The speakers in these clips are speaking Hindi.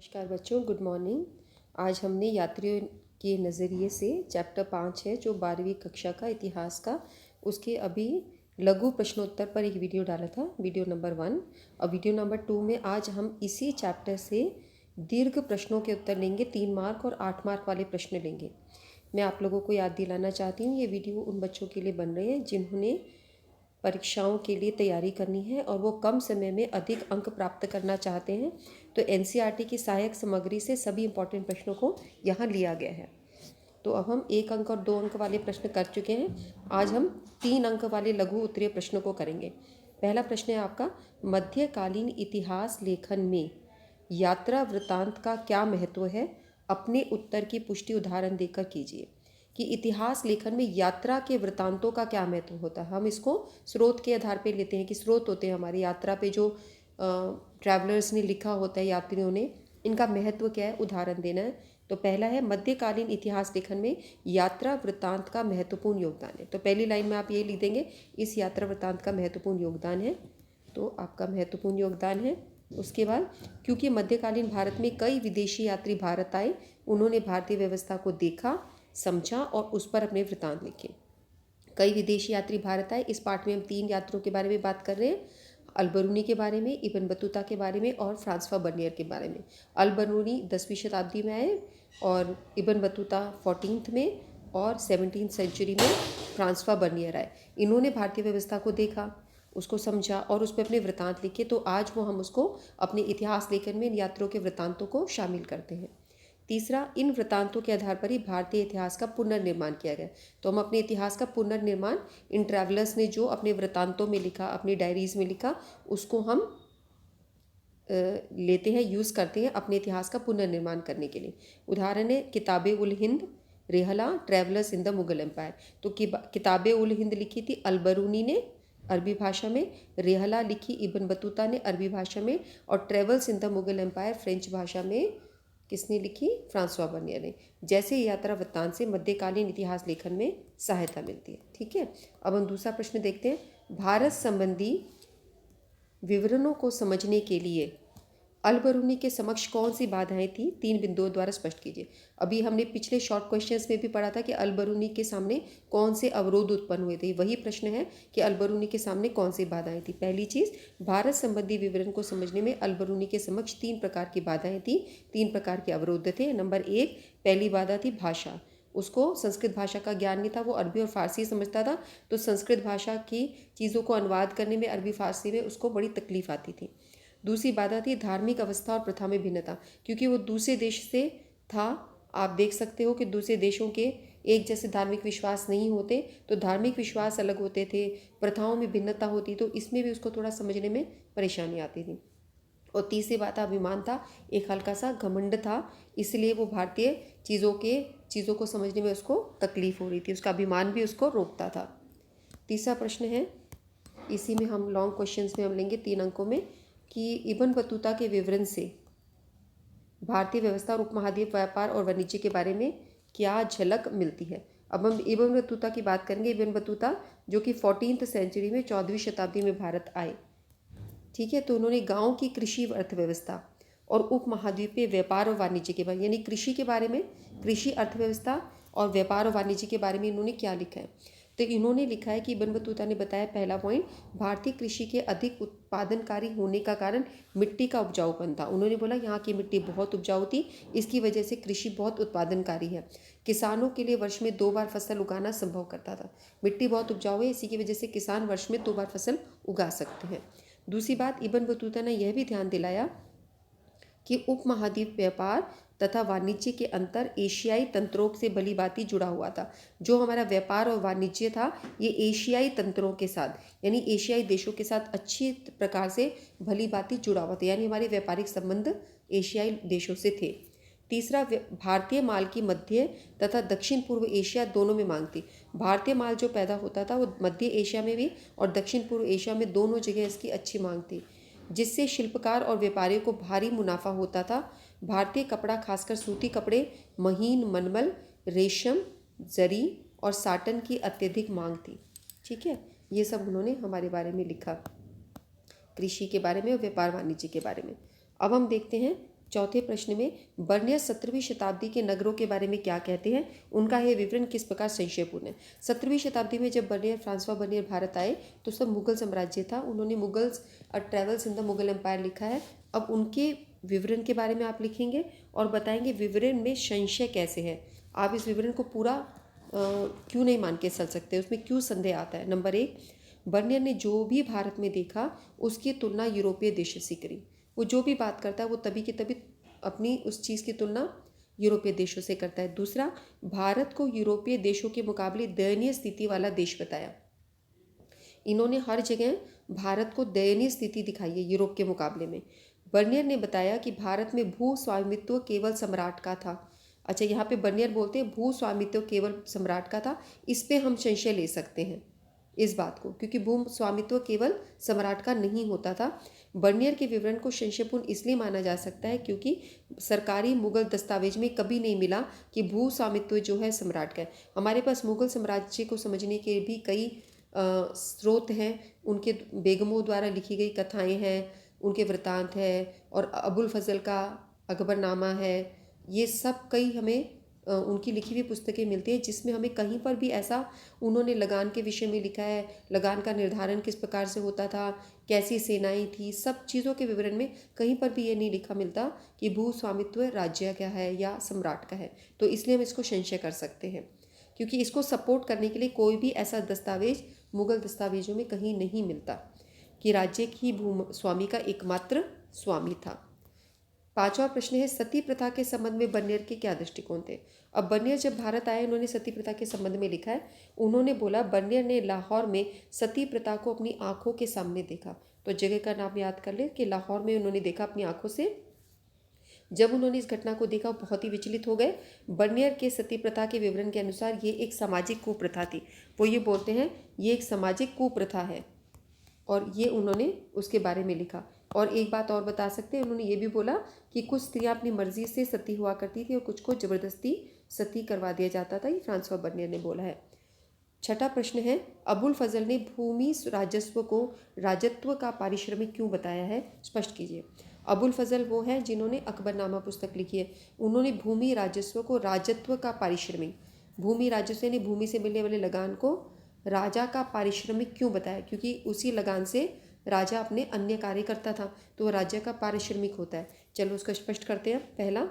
नमस्कार बच्चों, गुड मॉर्निंग। आज हमने यात्रियों के नज़रिए से चैप्टर 5 है जो 12वीं कक्षा का इतिहास का, उसके अभी लघु प्रश्नोत्तर पर एक वीडियो डाला था, वीडियो नंबर 1। और वीडियो नंबर 2 में आज हम इसी चैप्टर से दीर्घ प्रश्नों के उत्तर लेंगे। 3 मार्क और 8 मार्क वाले प्रश्न लेंगे। मैं आप लोगों को याद दिलाना चाहती हूँ, ये वीडियो उन बच्चों के लिए बन रहे हैं जिन्होंने परीक्षाओं के लिए तैयारी करनी है और वो कम समय में अधिक अंक प्राप्त करना चाहते हैं। तो एनसीईआरटी की सहायक सामग्री से सभी इंपॉर्टेंट प्रश्नों को यहाँ लिया गया है। तो अब हम 1 अंक और 2 अंक वाले प्रश्न कर चुके हैं। आज हम 3 अंक वाले लघु उत्तरीय प्रश्नों को करेंगे। पहला प्रश्न है आपका, मध्यकालीन इतिहास लेखन में यात्रा वृत्तांत का क्या महत्व है? अपने उत्तर की पुष्टि उदाहरण देकर कीजिए। कि इतिहास लेखन में यात्रा के वृत्तांतों का क्या महत्व होता है। हम इसको स्रोत के आधार पे लेते हैं कि स्रोत होते हैं हमारी यात्रा पे जो ट्रैवलर्स ने लिखा होता है, यात्रियों ने, इनका महत्व क्या है, उदाहरण देना है। तो पहला है, मध्यकालीन इतिहास लेखन में यात्रा वृत्तांत का महत्वपूर्ण योगदान है। तो पहली लाइन में आप ये लिख देंगे, इस यात्रा वृत्तांत का महत्वपूर्ण योगदान है। तो आपका महत्वपूर्ण योगदान है। उसके बाद, क्योंकि मध्यकालीन भारत में कई विदेशी यात्री भारत आए, उन्होंने भारतीय व्यवस्था को देखा, समझा और उस पर अपने वृत्तांत लिखे। कई विदेशी यात्री भारत आए। इस पाठ में हम 3 यात्रियों के बारे में बात कर रहे हैं, अल-बरूनी के बारे में, इब्न बतूता के बारे में और फ्रांसवा बर्नियर के बारे में। अल-बरूनी 10वीं शताब्दी में आए और इब्न बतूता 14th में और 17th सेंचुरी में फ्रांसवा बर्नियर आए। इन्होंने भारतीय व्यवस्था को देखा, उसको समझा और उस पर अपने वृत्तांत लिखे। तो आज वो हम उसको अपने इतिहास लेखन में इन यात्रियों के वृत्तांतों को शामिल करते हैं। तीसरा, इन वृत्तांतों के आधार पर ही भारतीय इतिहास का पुनर्निर्माण किया गया। तो हम अपने इतिहास का पुनर्निर्माण इन ट्रैवलर्स ने जो अपने वृत्तांतों में लिखा, अपनी डायरीज में लिखा, उसको हम लेते हैं, यूज़ करते हैं अपने इतिहास का पुनर्निर्माण करने के लिए। उदाहरण है किताबे उल हिंद, रेहला, travellers in the Mughal Empire. तो किताबे उल हिंद लिखी थी अल-बरूनी ने अरबी भाषा में, रेहला लिखी इब्न बतूता ने अरबी भाषा में, और travels in the Mughal empire French भाषा में किसने लिखी? फ्रांसवा बर्नियर ने। जैसे यात्रा वृत्तांत से मध्यकालीन इतिहास लेखन में सहायता मिलती है। ठीक है, अब हम दूसरा प्रश्न देखते हैं। भारत संबंधी विवरणों को समझने के लिए अल-बरूनी के समक्ष कौन सी बाधाएं थी? 3 बिंदुओं द्वारा स्पष्ट कीजिए। अभी हमने पिछले शॉर्ट क्वेश्चंस में भी पढ़ा था कि अल-बरूनी के सामने कौन से अवरोध उत्पन्न हुए थे। वही प्रश्न है कि अल-बरूनी के सामने कौन सी बाधाएं थी। पहली चीज़, भारत संबंधी विवरण को समझने में अल-बरूनी के समक्ष 3 प्रकार की बाधाएं थी, 3 प्रकार के अवरोध थे। नंबर 1, पहली बाधा थी भाषा। उसको संस्कृत भाषा का ज्ञान नहीं था, वो अरबी और फारसी समझता था। तो संस्कृत भाषा की चीज़ों को अनुवाद करने में अरबी फारसी में उसको बड़ी तकलीफ आती थी। दूसरी बाधा थी धार्मिक अवस्था और प्रथा में भिन्नता, क्योंकि वो दूसरे देश से था। आप देख सकते हो कि दूसरे देशों के एक जैसे धार्मिक विश्वास नहीं होते, तो धार्मिक विश्वास अलग होते थे, प्रथाओं में भिन्नता होती, तो इसमें भी उसको थोड़ा समझने में परेशानी आती थी। और तीसरी बात अभिमान था, एक हल्का सा घमंड था, इसलिए वो भारतीय चीज़ों को समझने में उसको तकलीफ हो रही थी, उसका अभिमान भी उसको रोकता था। तीसरा प्रश्न है, इसी में हम लॉन्ग क्वेश्चंस में हम लेंगे 3 अंकों में, कि इब्न बतूता के विवरण से भारतीय व्यवस्था और उपमहाद्वीप व्यापार और वाणिज्य के बारे में क्या झलक मिलती है। अब हम इब्न बतूता की बात करेंगे। इब्न बतूता जो कि 14th सेंचुरी में 14वीं शताब्दी में भारत आए। ठीक है, तो उन्होंने गांव की कृषि अर्थव्यवस्था और उपमहाद्वीपीय व्यापार और वाणिज्य के बारे, यानी कृषि के बारे में, कृषि अर्थव्यवस्था और व्यापार और वाणिज्य के बारे में इन्होंने क्या लिखा है। तो इन्होंने लिखा है कि इब्न बतूता ने बताया, पहला पॉइंट, भारतीय कृषि के अधिक उत्पादनकारी होने का कारण मिट्टी का उपजाऊपन था। उन्होंने बोला यहाँ की मिट्टी बहुत उपजाऊ थी, इसकी वजह से कृषि बहुत उत्पादनकारी है। किसानों के लिए वर्ष में 2 बार फसल उगाना संभव करता था। मिट्टी बहुत उपजाऊ है, इसी की वजह से किसान वर्ष में 2 बार फसल उगा सकते हैं। दूसरी बात, इब्न बतूता ने यह भी ध्यान दिलाया कि उपमहाद्वीप व्यापार तथा वाणिज्य के अंतर एशियाई तंत्रों से भली भांति जुड़ा हुआ था। जो हमारा व्यापार और वाणिज्य था, ये एशियाई तंत्रों के साथ, यानी एशियाई देशों के साथ अच्छी प्रकार से भली भांति जुड़ा हुआ था, यानी हमारे व्यापारिक संबंध एशियाई देशों से थे। तीसरा, भारतीय माल की मध्य तथा दक्षिण पूर्व एशिया दोनों में मांग थी। भारतीय माल जो पैदा होता था वो मध्य एशिया में भी और दक्षिण पूर्व एशिया में दोनों जगह इसकी अच्छी मांग थी, जिससे शिल्पकार और व्यापारियों को भारी मुनाफा होता था। भारतीय कपड़ा, खासकर सूती कपड़े, महीन मलमल, रेशम, जरी और साटन की अत्यधिक मांग थी। ठीक है, ये सब उन्होंने हमारे बारे में लिखा, कृषि के बारे में और व्यापार वाणिज्य के बारे में। अब हम देखते हैं चौथे प्रश्न में बर्नियर 17वीं शताब्दी के नगरों के बारे में क्या कहते हैं, उनका यह विवरण किस प्रकार संशयपूर्ण है। 17वीं शताब्दी में जब बर्नियर फ्रांसवा बर्नियर भारत आए तो सब मुगल साम्राज्य था। उन्होंने Mughals travels in the Mughal empire लिखा है। अब उनके विवरण के बारे में आप लिखेंगे और बताएंगे विवरण में संशय कैसे है। आप इस विवरण को पूरा क्यों नहीं मान के चल सकते, उसमें क्यों संदेह आता है। नंबर 1, बर्नियर ने जो भी भारत में देखा उसकी तुलना यूरोपीय देशों से करी। वो जो भी बात करता है वो तभी की तभी अपनी उस चीज़ की तुलना यूरोपीय देशों से करता है। दूसरा, भारत को यूरोपीय देशों के मुकाबले दयनीय स्थिति वाला देश बताया। इन्होंने हर जगह भारत को दयनीय स्थिति दिखाई है यूरोप के मुकाबले में। बर्नियर ने बताया कि भारत में भू स्वामित्व केवल सम्राट का था। अच्छा, यहाँ पे बर्नियर बोलते हैं भू स्वामित्व केवल सम्राट का था। इस पे हम संशय ले सकते हैं इस बात को, क्योंकि भू स्वामित्व केवल सम्राट का नहीं होता था। बर्नियर के विवरण को संशयपूर्ण इसलिए माना जा सकता है क्योंकि सरकारी मुगल दस्तावेज में कभी नहीं मिला कि भू स्वामित्व जो है सम्राट का है। हमारे पास मुगल साम्राज्य को समझने के भी कई स्रोत हैं। उनके बेगमों द्वारा लिखी गई कथाएं हैं, उनके वृतांत है, और अबुल फजल का अकबरनामा है। ये सब कई हमें उनकी लिखी हुई पुस्तकें मिलती हैं जिसमें हमें कहीं पर भी ऐसा उन्होंने लगान के विषय में लिखा है, लगान का निर्धारण किस प्रकार से होता था, कैसी सेनाएं थी, सब चीज़ों के विवरण में कहीं पर भी ये नहीं लिखा मिलता कि भू स्वामित्व राज्य का है या सम्राट का है। तो इसलिए हम इसको संशय कर सकते हैं, क्योंकि इसको सपोर्ट करने के लिए कोई भी ऐसा दस्तावेज मुगल दस्तावेजों में कहीं नहीं मिलता कि राज्य की भू स्वामी का एकमात्र स्वामी था। पांचवा प्रश्न है सती प्रथा के संबंध में बर्नियर के क्या दृष्टिकोण थे। अब बर्नियर जब भारत आए उन्होंने सती प्रथा के संबंध में लिखा है। उन्होंने बोला बर्नियर ने लाहौर में सती प्रथा को अपनी आंखों के सामने देखा। तो जगह का नाम याद कर ले कि लाहौर में उन्होंने देखा अपनी आंखों से। जब उन्होंने इस घटना को देखा बहुत ही विचलित हो गए। बर्नियर के सती प्रथा के विवरण के अनुसार ये एक सामाजिक कुप्रथा थी। वो ये बोलते हैं ये एक सामाजिक कुप्रथा है, और ये उन्होंने उसके बारे में लिखा। और एक बात और बता सकते हैं, उन्होंने ये भी बोला कि कुछ स्त्रियां अपनी मर्जी से सती हुआ करती थी और कुछ को जबरदस्ती सती करवा दिया जाता था। ये फ्रांसवा बर्नियर ने बोला है। छठा प्रश्न है अबुल फजल ने भूमि राजस्व को राजत्व का पारिश्रमिक क्यों बताया है, स्पष्ट कीजिए। अबुल फजल वो है जिन्होंने अकबरनामा पुस्तक लिखी है। उन्होंने भूमि राजस्व को राजत्व का पारिश्रमिक, भूमि राजस्व यानी भूमि से मिलने वाले लगान को राजा का पारिश्रमिक क्यों बताया, क्योंकि उसी लगान से राजा अपने अन्य कार्य करता था, तो राज्य का पारिश्रमिक होता है। चलो उसको स्पष्ट करते हैं। पहला,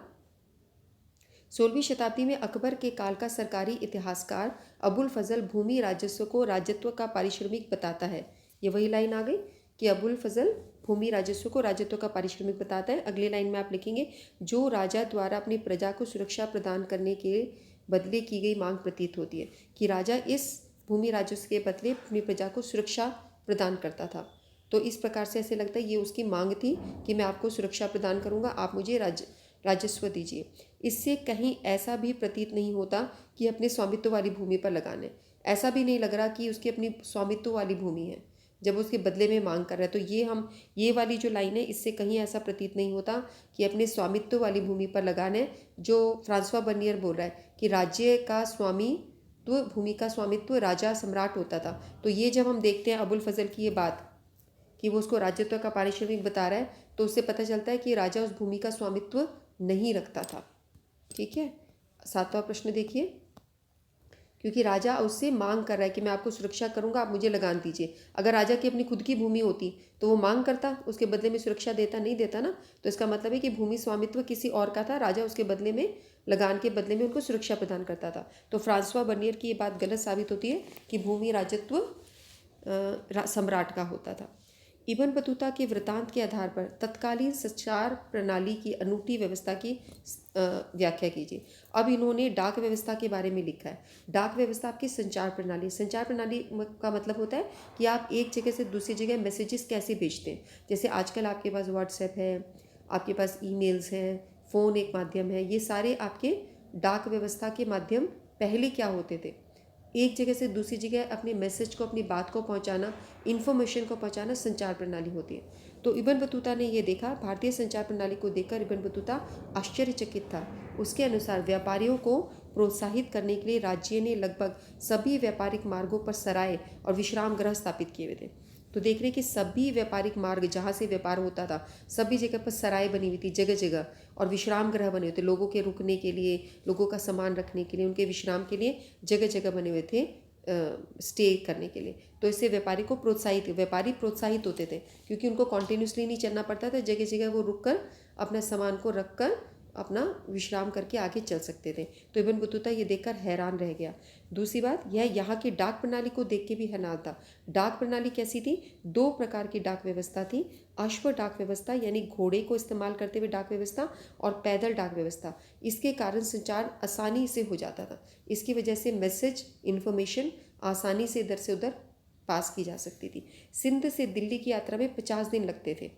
16वीं शताब्दी में अकबर के काल का सरकारी इतिहासकार अबुल फजल भूमि राजस्व को राजत्व का पारिश्रमिक बताता है। ये वही लाइन आ गई कि अबुल फजल भूमि राजस्व को राजत्व का पारिश्रमिक बताता है। अगली लाइन में आप लिखेंगे जो राजा द्वारा अपनी प्रजा को सुरक्षा प्रदान करने के बदले की गई मांग प्रतीत होती है, कि राजा इस भूमि राजस्व के बदले अपनी प्रजा को सुरक्षा प्रदान करता था। तो इस प्रकार से ऐसे लगता है ये उसकी मांग थी कि मैं आपको सुरक्षा प्रदान करूंगा, आप मुझे राजस्व दीजिए। इससे कहीं ऐसा भी प्रतीत नहीं होता कि अपने स्वामित्व वाली भूमि पर लगाना है। ऐसा भी नहीं लग रहा कि उसकी अपनी स्वामित्व वाली भूमि है जब उसके बदले में मांग कर रहा है। तो ये वाली जो लाइन है इससे कहीं ऐसा प्रतीत नहीं होता कि अपने स्वामित्व वाली भूमि पर लगाना है, जो फ्रांसवा बर्नियर बोल रहा है कि राज्य का स्वामी तो भूमि का स्वामित्व राजा सम्राट होता था। तो ये जब हम देखते हैं अबुल फजल की ये बात कि वो उसको राज्यत्व का पारिश्रमिक बता रहा है, तो उससे पता चलता है कि राजा उस भूमि का स्वामित्व नहीं रखता था। ठीक है। 7वां प्रश्न देखिए, क्योंकि राजा उससे मांग कर रहा है कि मैं आपको सुरक्षा करूंगा, आप मुझे लगान दीजिए। अगर राजा की अपनी खुद की भूमि होती तो वो मांग करता, उसके बदले में सुरक्षा देता, नहीं देता ना। तो इसका मतलब है कि भूमि स्वामित्व किसी और का था, राजा उसके बदले में लगान के बदले में उनको सुरक्षा प्रदान करता था। तो फ्रांसवा बर्नियर की ये बात गलत साबित होती है कि भूमि राजत्व सम्राट का होता था। इब्न बतूता के वृतांत के आधार पर तत्कालीन संचार प्रणाली की अनूठी व्यवस्था की व्याख्या कीजिए। अब इन्होंने डाक व्यवस्था के बारे में लिखा है। डाक व्यवस्था आपकी संचार प्रणाली, संचार प्रणाली का मतलब होता है कि आप एक जगह से दूसरी जगह मैसेजेस कैसे भेजते हैं। जैसे आजकल आपके पास व्हाट्सएप है, आपके पास ईमेल्स हैं, फ़ोन एक माध्यम है। ये सारे आपके डाक व्यवस्था के माध्यम पहले क्या होते थे, एक जगह से दूसरी जगह अपने मैसेज को, अपनी बात को पहुंचाना, इन्फॉर्मेशन को पहुंचाना संचार प्रणाली होती है। तो इब्न बतूता ने ये देखा, भारतीय संचार प्रणाली को देखकर इब्न बतूता आश्चर्यचकित था। उसके अनुसार व्यापारियों को प्रोत्साहित करने के लिए राज्य ने लगभग सभी व्यापारिक मार्गों पर सराय और विश्राम गृह स्थापित किए हुए थे। तो देख रहे हैं कि सभी व्यापारिक मार्ग जहाँ से व्यापार होता था सभी जगह पर सराय बनी हुई थी जगह जगह, और विश्राम गृह बने हुए थे लोगों के रुकने के लिए, लोगों का सामान रखने के लिए, उनके विश्राम के लिए जगह जगह बने हुए थे स्टे करने के लिए। तो इससे व्यापारी प्रोत्साहित होते थे क्योंकि उनको कॉन्टिन्यूसली नहीं चलना पड़ता था, जगह जगह वो रुक कर अपने सामान को रख कर अपना विश्राम करके आगे चल सकते थे। तो इब्न बतूता ये देखकर हैरान रह गया। दूसरी बात यह यहाँ की डाक प्रणाली को देख के भी हैरान था। डाक प्रणाली कैसी थी? 2 प्रकार की डाक व्यवस्था थी। अश्व डाक व्यवस्था यानी घोड़े को इस्तेमाल करते हुए डाक व्यवस्था, और पैदल डाक व्यवस्था। इसके कारण संचार आसानी से हो जाता था। इसकी वजह से मैसेज इन्फॉर्मेशन आसानी से इधर से उधर पास की जा सकती थी। सिंध से दिल्ली की यात्रा में 50 दिन लगते थे।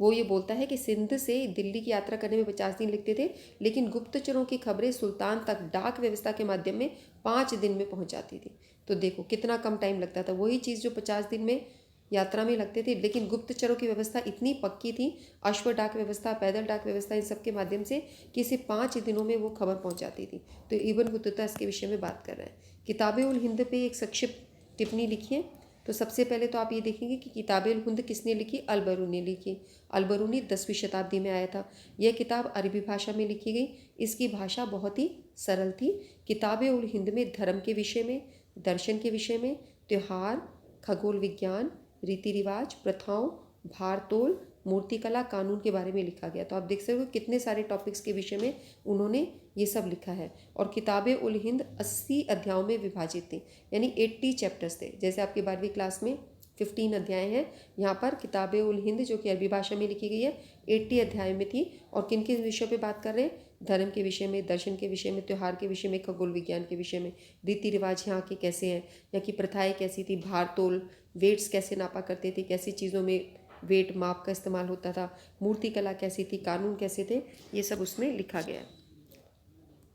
वो ये बोलता है कि सिंध से दिल्ली की यात्रा करने में 50 दिन लगते थे, लेकिन गुप्तचरों की खबरें सुल्तान तक डाक व्यवस्था के माध्यम में 5 दिन में पहुंच जाती थी। तो देखो कितना कम टाइम लगता था। वही चीज़ जो 50 दिन में यात्रा में लगते थे, लेकिन गुप्तचरों की व्यवस्था इतनी पक्की थी, अश्व डाक व्यवस्था, पैदल डाक व्यवस्था, इन सब के माध्यम से कि इसे 5 दिनों में वो खबर पहुँच जाती थी। तो इब्न बतूता इसके विषय में बात कर रहे हैं। किताब उल हिंद पे एक संक्षिप्त टिप्पणी लिखी है। तो सबसे पहले तो आप ये देखेंगे कि किताब उल हिंद किसने लिखी? अल-बरूनी ने लिखी। अल-बरूनी 10वीं शताब्दी में आया था। यह किताब अरबी भाषा में लिखी गई। इसकी भाषा बहुत ही सरल थी। किताब उल हिंद में धर्म के विषय में, दर्शन के विषय में, त्यौहार, खगोल विज्ञान, रीति रिवाज, प्रथाओं, भारतोल, मूर्तिकला, कानून के बारे में लिखा गया। तो आप देख सकते हो कितने सारे टॉपिक्स के विषय में उन्होंने ये सब लिखा है। और किताब उल हिंद 80 अध्यायों में विभाजित थी, यानी 80 चैप्टर्स थे। जैसे आपकी 12वीं क्लास में 15 अध्याय हैं, यहाँ पर किताब उल हिंद जो कि अरबी भाषा में लिखी गई है 80 अध्याय में थी। और किन किन विषयों पे बात कर रहे हैं? धर्म के विषय में, दर्शन के विषय में, त्यौहार के विषय में, खगोल विज्ञान के विषय में, रीति रिवाज यहाँ के कैसे हैं, यहाँ की प्रथाएँ कैसी थी, भारतोल, वेट्स कैसे नापा करते थे, कैसी चीज़ों में वेट माप का इस्तेमाल होता था, मूर्ति कला कैसी थी, कानून कैसे थे, ये सब उसमें लिखा गया है।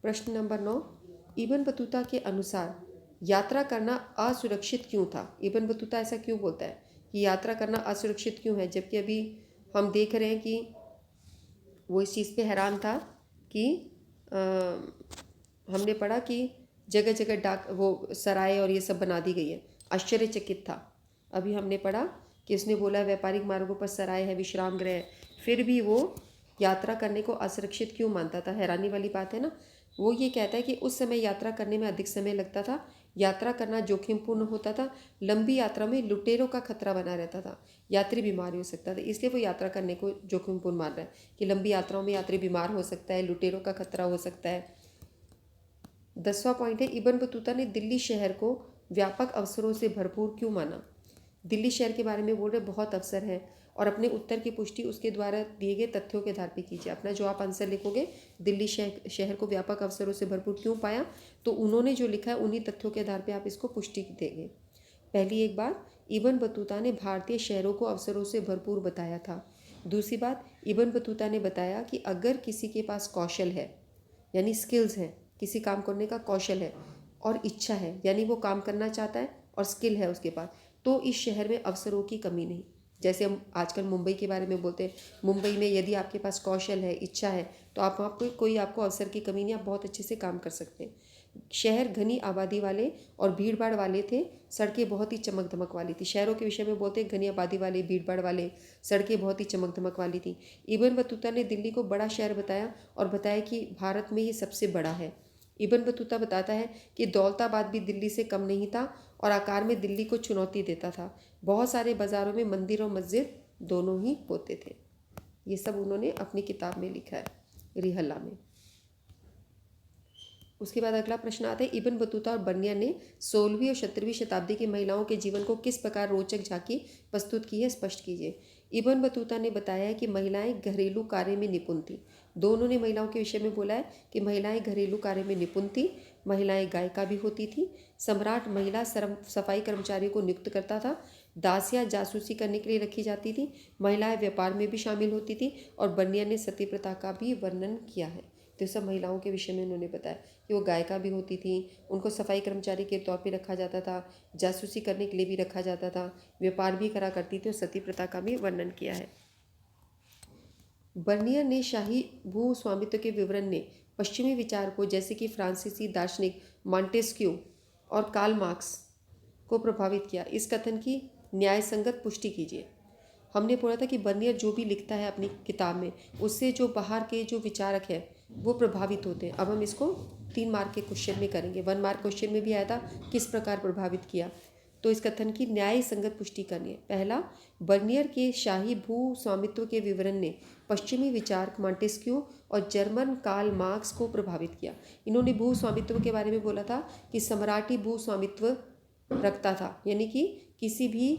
प्रश्न नंबर 9, इब्न बतूता के अनुसार यात्रा करना असुरक्षित क्यों था? इब्न बतूता ऐसा क्यों बोलता है कि यात्रा करना असुरक्षित क्यों है, जबकि अभी हम देख रहे हैं कि वो इस चीज़ पे हैरान था कि हमने पढ़ा कि जगह जगह डाक वो सराय और ये सब बना दी गई है। आश्चर्यचकित था। अभी हमने पढ़ा कि उसने बोला व्यापारिक मार्गों पर सराय है, विश्राम गृह है, फिर भी वो यात्रा करने को असुरक्षित क्यों मानता था? हैरानी वाली बात है ना। वो ये कहता है कि उस समय यात्रा करने में अधिक समय लगता था, यात्रा करना जोखिमपूर्ण होता था, लंबी यात्रा में लुटेरों का खतरा बना रहता था, यात्री बीमार हो सकता था, इसलिए वो यात्रा करने को जोखिमपूर्ण मान रहा है कि लंबी यात्राओं में यात्री बीमार हो सकता है, लुटेरों का खतरा हो सकता है। 10वां पॉइंट है, इब्न बतूता ने दिल्ली शहर को व्यापक अवसरों से भरपूर क्यों माना? दिल्ली शहर के बारे में बोल रहे बहुत अवसर हैं, और अपने उत्तर की पुष्टि उसके द्वारा दिए गए तथ्यों के आधार पर कीजिए। अपना जो आप आंसर लिखोगे, दिल्ली शहर को व्यापक अवसरों से भरपूर क्यों पाया, तो उन्होंने जो लिखा है उन्हीं तथ्यों के आधार पर आप इसको पुष्टि देंगे। पहली एक बात, इब्न बतूता ने भारतीय शहरों को अवसरों से भरपूर बताया था। दूसरी बात, इब्न बतूता ने बताया कि अगर किसी के पास कौशल है यानी स्किल्स हैं, किसी काम करने का कौशल है, और इच्छा है यानी वो काम करना चाहता है और स्किल है उसके पास, तो इस शहर में अवसरों की कमी नहीं। जैसे हम आजकल मुंबई के बारे में बोलते हैं, मुंबई में यदि आपके पास कौशल है, इच्छा है, तो आपको कोई आपको अवसर की कमी नहीं, आप बहुत अच्छे से काम कर सकते हैं। शहर घनी आबादी वाले और भीड़ भाड़ वाले थे, सड़कें बहुत ही चमक धमक वाली थी। शहरों के विषय में बोलते हैं घनी आबादी वाले, भीड़ भाड़ वाले, सड़कें बहुत ही चमक धमक वाली थी। इब्न बतूता ने दिल्ली को बड़ा शहर बताया और बताया कि भारत में ये सबसे बड़ा है। इब्न बतूता बताता है कि दौलताबाद भी दिल्ली से कम नहीं था और आकार में दिल्ली को चुनौती देता था। बहुत सारे बाज़ारों में मंदिर और मस्जिद दोनों ही होते थे। ये सब उन्होंने अपनी किताब में लिखा है, रिहला में। उसके बाद अगला प्रश्न आता है, इब्न बतूता और बर्निया ने 16वीं और 17वीं शताब्दी की महिलाओं के जीवन को किस प्रकार रोचक झांकी प्रस्तुत की है, स्पष्ट कीजिए। इब्न बतूता ने बताया है कि महिलाएं घरेलू कार्य में निपुण थीं। दोनों ने महिलाओं के विषय में बोला है कि महिलाएं घरेलू कार्य में निपुण थीं, महिलाएं गायिका भी होती थीं, सम्राट महिला सफाई कर्मचारियों को नियुक्त करता था, दासियां जासूसी करने के लिए रखी जाती थी, महिलाएं व्यापार में भी शामिल होती थी, और बर्निया ने सती प्रथा का भी वर्णन किया है। तो सब महिलाओं के विषय में उन्होंने बताया कि वो गायिका भी होती थी, उनको सफाई कर्मचारी के तौर पे रखा जाता था, जासूसी करने के लिए भी रखा जाता था, व्यापार भी करा करती थी, और सती प्रथा का भी वर्णन किया है। बर्नियर ने शाही भू स्वामित्व के विवरण ने पश्चिमी विचार को, जैसे कि फ्रांसीसी दार्शनिक मॉन्टेस्क्यू और कार्ल मार्क्स को प्रभावित किया। इस कथन की न्याय संगत पुष्टि कीजिए। हमने पढ़ा था कि बर्नियर जो भी लिखता है अपनी किताब में, उससे जो बाहर के जो विचारक हैं वो प्रभावित होते हैं। अब हम इसको 3 मार्क के क्वेश्चन में करेंगे। 1 मार्क क्वेश्चन में भी आया था किस प्रकार प्रभावित किया। तो इस कथन की न्याय संगत पुष्टि करनी है। पहला, बर्नियर के शाही भू स्वामित्व के विवरण ने पश्चिमी विचारक मॉन्टेस्क्यू और जर्मन कार्ल मार्क्स को प्रभावित किया। इन्होंने भू स्वामित्व के बारे में बोला था कि सम्राटी भू स्वामित्व रखता था, यानी कि किसी भी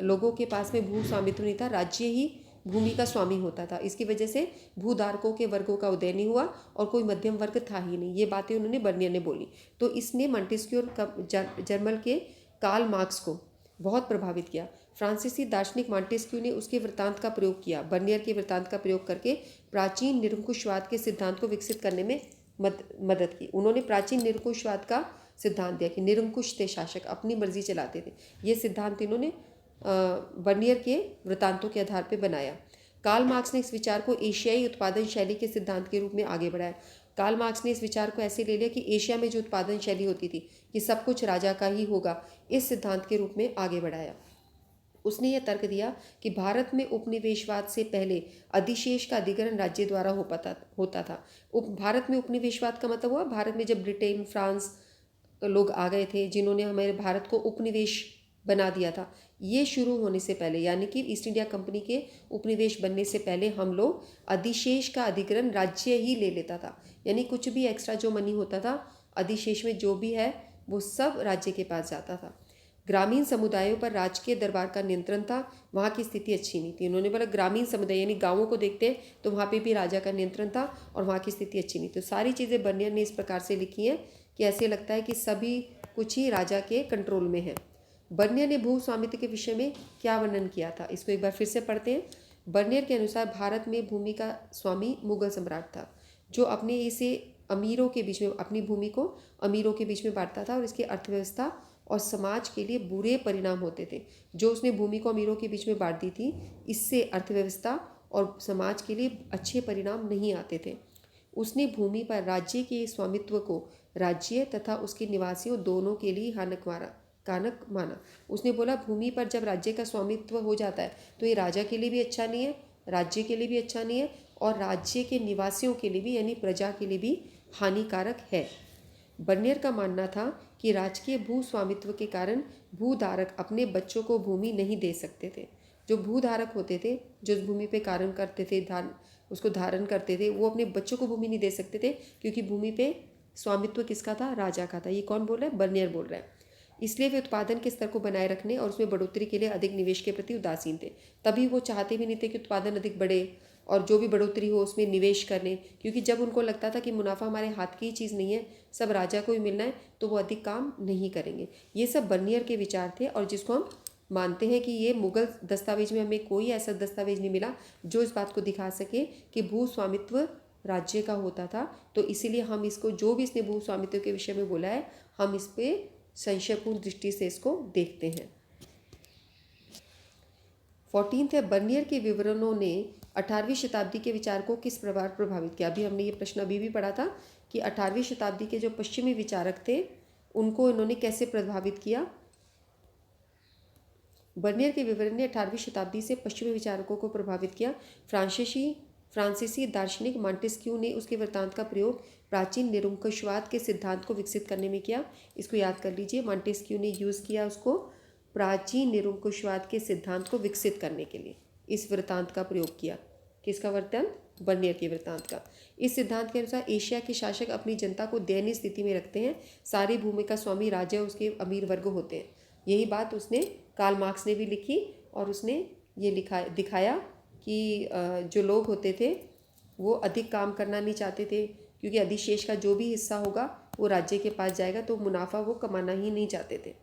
लोगों के पास में भू स्वामित्व नहीं था, राज्य ही भूमि का स्वामी होता था। इसकी वजह से भूधारकों के वर्गों का उदय नहीं हुआ और कोई मध्यम वर्ग था ही नहीं। ये बातें उन्होंने बर्नियर ने बोली। तो इसने मॉन्टेस्क्यू और जर्मन के कार्ल मार्क्स को बहुत प्रभावित किया। फ्रांसीसी दार्शनिक मॉन्टेस्क्यू ने उसके वृत्तांत का प्रयोग किया। बर्नियर के वृत्तांत का प्रयोग करके प्राचीन निरंकुशवाद के सिद्धांत को विकसित करने में मदद की। उन्होंने प्राचीन निरंकुशवाद का सिद्धांत दिया कि निरंकुश थे शासक, अपनी मर्जी चलाते थे। ये सिद्धांत इन्होंने बर्नियर के वृत्तांतों के आधार पर बनाया। कार्ल मार्क्स ने इस विचार को एशियाई उत्पादन शैली के सिद्धांत के रूप में आगे बढ़ाया। कार्ल मार्क्स ने इस विचार को ऐसे ले लिया कि एशिया में जो उत्पादन शैली होती थी कि सब कुछ राजा का ही होगा, इस सिद्धांत के रूप में आगे बढ़ाया। उसने यह तर्क दिया कि भारत में उपनिवेशवाद से पहले अधिशेष का अधिग्रहण राज्य द्वारा होता था। भारत में उपनिवेशवाद का मतलब हुआ भारत में जब ब्रिटेन, फ्रांस लोग आ गए थे जिन्होंने हमारे भारत को उपनिवेश बना दिया था। ये शुरू होने से पहले, यानी कि ईस्ट इंडिया कंपनी के उपनिवेश बनने से पहले, हम लोग अधिशेष का अधिग्रहण राज्य ही ले लेता था। यानी कुछ भी एक्स्ट्रा जो मनी होता था अधिशेष में जो भी है वो सब राज्य के पास जाता था। ग्रामीण समुदायों पर राजकीय दरबार का नियंत्रण था, वहाँ की स्थिति अच्छी नहीं थी। उन्होंने बोला ग्रामीण समुदाय यानी गाँवों को देखते हैं तो वहाँ पे भी राजा का नियंत्रण था और वहाँ की स्थिति अच्छी नहीं थी। तो सारी चीज़ें बर्नियर ने इस प्रकार से लिखी हैं कि ऐसे लगता है कि सभी कुछ ही राजा के कंट्रोल में है। बर्नियर ने भू स्वामित्व के विषय में क्या वर्णन किया था, इसको एक बार फिर से पढ़ते हैं। बर्नियर के अनुसार भारत में भूमि का स्वामी मुगल सम्राट था, जो अपने इसे अमीरों के बीच में, अपनी भूमि को अमीरों के बीच में बांटता था और इसकी अर्थव्यवस्था और समाज के लिए बुरे परिणाम होते थे। जो उसने भूमि को अमीरों के बीच में बांट दी थी, इससे अर्थव्यवस्था और समाज के लिए अच्छे परिणाम नहीं आते थे। उसने भूमि पर राज्य के स्वामित्व को राज्य तथा उसके निवासियों दोनों के लिए कानक माना। उसने बोला भूमि पर जब राज्य का स्वामित्व हो जाता है तो ये राजा के लिए भी अच्छा नहीं है, राज्य के लिए भी अच्छा नहीं है और राज्य के निवासियों के लिए भी यानी प्रजा के लिए भी हानिकारक है। बर्नियर का मानना था कि राजकीय भू स्वामित्व के कारण भूधारक अपने बच्चों को भूमि नहीं दे सकते थे। जो भूधारक होते थे, जो उस भूमि पे कार्य करते थे, उसको धारण करते थे, वो अपने बच्चों को भूमि नहीं दे सकते थे क्योंकि भूमि पे स्वामित्व किसका था, राजा का था। ये कौन बोल रहा है, बर्नियर बोल रहा है। इसलिए वे उत्पादन के स्तर को बनाए रखने और उसमें बढ़ोतरी के लिए अधिक निवेश के प्रति उदासीन थे। तभी वो चाहते भी नहीं थे कि उत्पादन अधिक बढ़े और जो भी बढ़ोतरी हो उसमें निवेश करने, क्योंकि जब उनको लगता था कि मुनाफा हमारे हाथ की ही चीज़ नहीं है, सब राजा को ही मिलना है, तो वो अधिक काम नहीं करेंगे। ये सब बर्नियर के विचार थे और जिसको हम मानते हैं कि ये मुगल दस्तावेज में हमें कोई ऐसा दस्तावेज नहीं मिला जो इस बात को दिखा सके कि भू स्वामित्व राज्य का होता था। तो इसीलिए हम इसको, जो भी इसने भू स्वामित्व के विषय में बोला है, हम इस पर संशयपूर्ण दृष्टि से इसको देखते हैं। 14 है, बर्नियर के विवरणों ने 18वीं शताब्दी के विचार को किस प्रकार प्रभावित किया। अभी हमने ये प्रश्न अभी भी पढ़ा था कि 18वीं शताब्दी के जो पश्चिमी विचारक थे उनको इन्होंने कैसे प्रभावित किया। बर्नियर के विवरण ने 18वीं शताब्दी से पश्चिमी विचारकों को प्रभावित किया। फ्रांसीसी दार्शनिक मॉन्टेस्क्यू ने उसके वृत्तांत का प्रयोग प्राचीन निरंकुशवाद के सिद्धांत को विकसित करने में किया। इसको याद कर लीजिए, मॉन्टेस्क्यू ने यूज़ किया उसको प्राचीन निरंकुशवाद के सिद्धांत को विकसित करने के लिए, इस वृत्तांत का प्रयोग किया। किसका वृत्तांत, बर्नियर के वृत्तांत का। इस सिद्धांत के अनुसार एशिया के शासक अपनी जनता को दयनीय स्थिति में रखते हैं। सारी भूमि का स्वामी राजा और उसके अमीर वर्ग होते हैं। यही बात उसने, कार्ल मार्क्स ने भी लिखी और उसने ये दिखाया कि जो लोग होते थे वो अधिक काम करना नहीं चाहते थे क्योंकि अधिशेष का जो भी हिस्सा होगा वो राज्य के पास जाएगा, तो मुनाफा वो कमाना ही नहीं चाहते थे।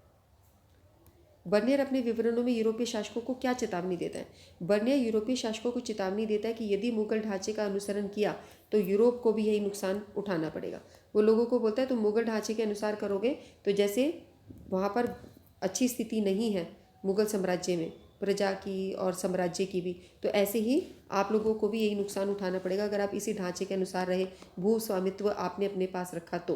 बर्नियर अपने विवरणों में यूरोपीय शासकों को क्या चेतावनी देता है। बर्नियर यूरोपीय शासकों को चेतावनी देता है कि यदि मुगल ढांचे का अनुसरण किया तो यूरोप को भी यही नुकसान उठाना पड़ेगा। वो लोगों को बोलता है तुम मुगल ढांचे के अनुसार करोगे तो जैसे वहाँ पर अच्छी स्थिति नहीं है मुगल साम्राज्य में, प्रजा की और साम्राज्य की भी, तो ऐसे ही आप लोगों को भी यही नुकसान उठाना पड़ेगा अगर आप इसी ढांचे के अनुसार रहे, भू स्वामित्व आपने अपने पास रखा तो।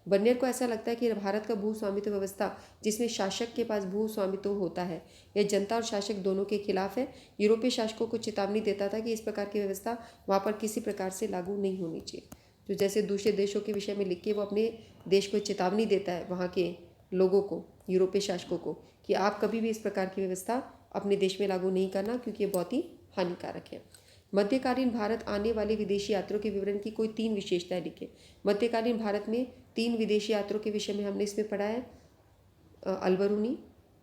बर्नियर को ऐसा लगता है कि भारत का भू स्वामित्व व्यवस्था जिसमें शासक के पास भू स्वामित्व होता है यह जनता और शासक दोनों के खिलाफ है। यूरोपीय शासकों को चेतावनी देता था कि इस प्रकार की व्यवस्था वहाँ पर किसी प्रकार से लागू नहीं होनी चाहिए। तो जैसे दूसरे देशों के विषय में लिख के वो अपने देश को चेतावनी देता है वहाँ के लोगों को, यूरोपीय शासकों को, कि आप कभी भी इस प्रकार की व्यवस्था अपने देश में लागू नहीं करना क्योंकि ये बहुत ही हानिकारक है। मध्यकालीन भारत आने वाले विदेशी यात्रियों के विवरण की कोई 3 विशेषताएं लिखें। मध्यकालीन भारत में 3 विदेशी यात्रियों के विषय में हमने इसमें पढ़ा है। अल-बरूनी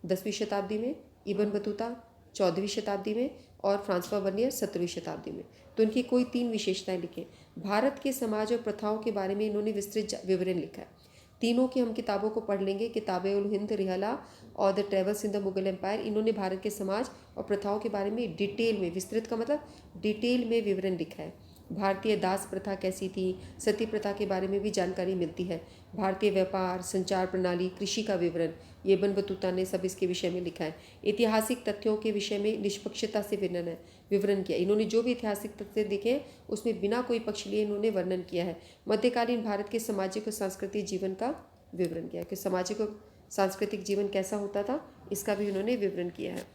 10वीं शताब्दी में, इब्न बतूता 14वीं शताब्दी में और फ्रांसवा बर्नियर 17वीं शताब्दी में। तो इनकी कोई 3 विशेषताएं लिखें। भारत के समाज और प्रथाओं के बारे में इन्होंने विस्तृत विवरण लिखा है। तीनों की हम किताबों को पढ़ लेंगे, किताबे उल हिंद, रिहला और the travels in the Mughal empire. इन्होंने भारत के समाज और प्रथाओं के बारे में डिटेल में, विस्तृत का मतलब डिटेल में विवरण लिखा है। भारतीय दास प्रथा कैसी थी, सती प्रथा के बारे में भी जानकारी मिलती है। भारतीय व्यापार, संचार प्रणाली, कृषि का विवरण ये इब्न बतूता ने सब इसके विषय में लिखा है। ऐतिहासिक तथ्यों के विषय में निष्पक्षता से विवरण किया। इन्होंने जो भी ऐतिहासिक तथ्य दिखे हैं उसमें बिना कोई पक्ष लिए इन्होंने वर्णन किया है। मध्यकालीन भारत के सामाजिक और सांस्कृतिक जीवन का विवरण किया कि सामाजिक और सांस्कृतिक जीवन कैसा होता था, इसका भी उन्होंने विवरण किया है।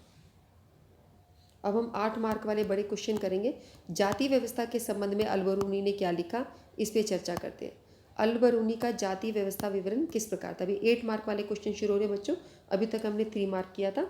अब हम 8 मार्क वाले बड़े क्वेश्चन करेंगे। जाति व्यवस्था के संबंध में अल-बरूनी ने क्या लिखा, इस पे चर्चा करते हैं। अल-बरूनी का जाति व्यवस्था विवरण किस प्रकार था। अभी 8 मार्क वाले क्वेश्चन शुरू हो रहे बच्चों, अभी तक हमने 3 मार्क किया था।